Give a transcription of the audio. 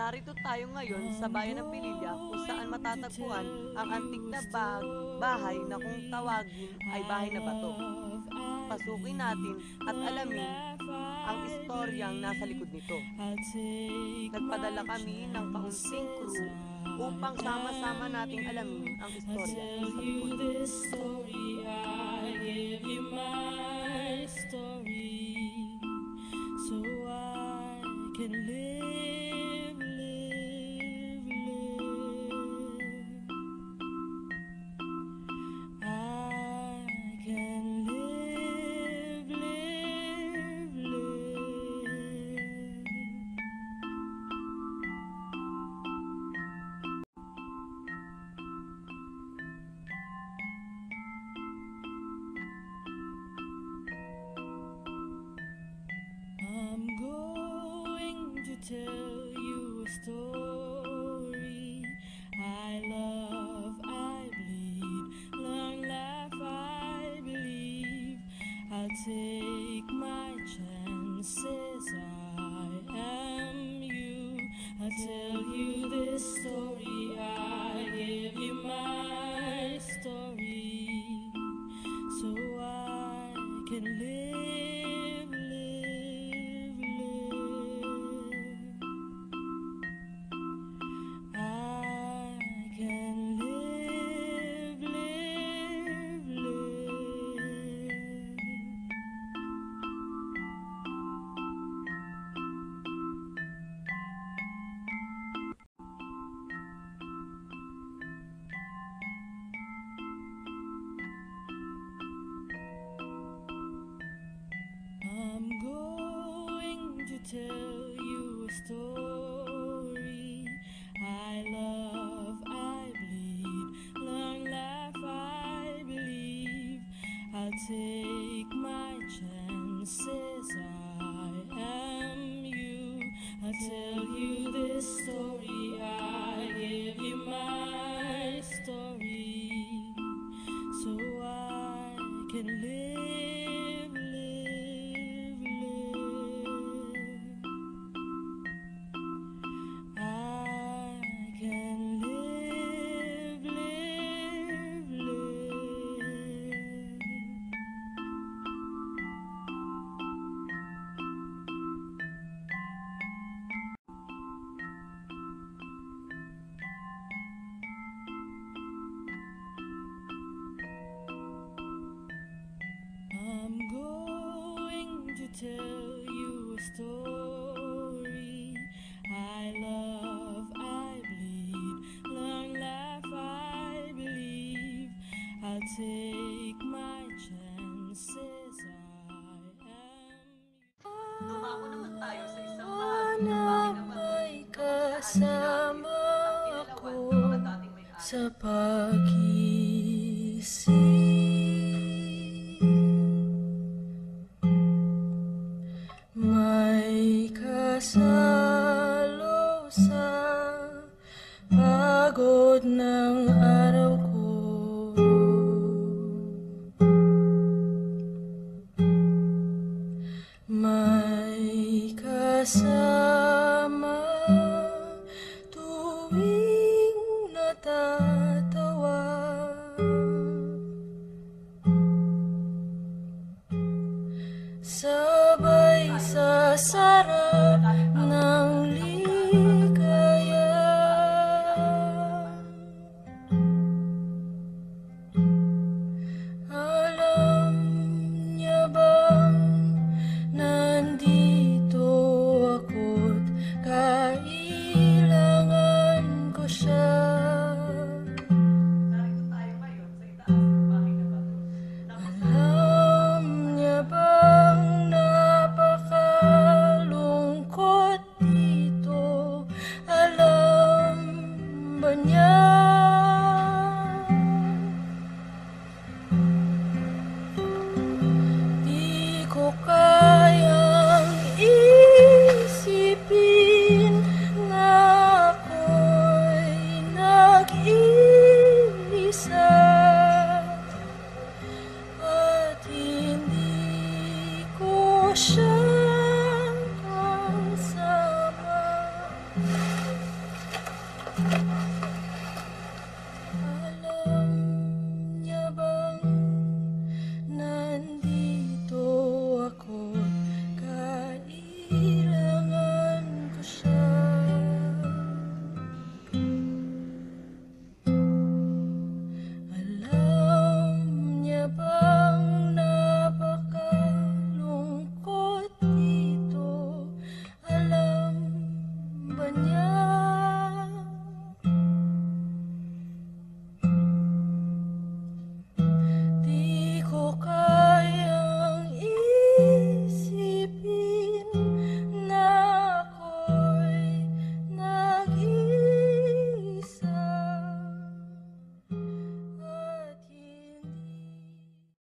Narito tayo ngayon sa bayan ng Pililla kung saan matatagpuan ang antik na bahay na kung tawagin ay bahay na bato. Pasukin natin at alamin ang istoryang nasa likod nito. Nagpadala kami ng kaunting crew upang sama-sama nating alamin ang istorya sa likod nito. So I can live, live, live. I can live, live, live. I'm going to tell you a story. I love, I bleed, long laugh, I believe. I'll take my chances, I am you. I'll tell you this story, I give you my story. So I can live, live, live. I can live, live, live. I'm going to tell you a story. I love, I bleed, long laugh, I believe. I'll take my chances, I am you. I'll tell you this story, I give you my story. So I can live, live, live. I can live, live, live. I'm going to tell you a story. I love, I bleed, long laugh, I believe. I'll take my chances, I am. Dumako naman tayo sa isang bahay ng bahay Hanap na bato may kung saan kasama ang kinalawan ng mga dating may-ari. sa pag-isip.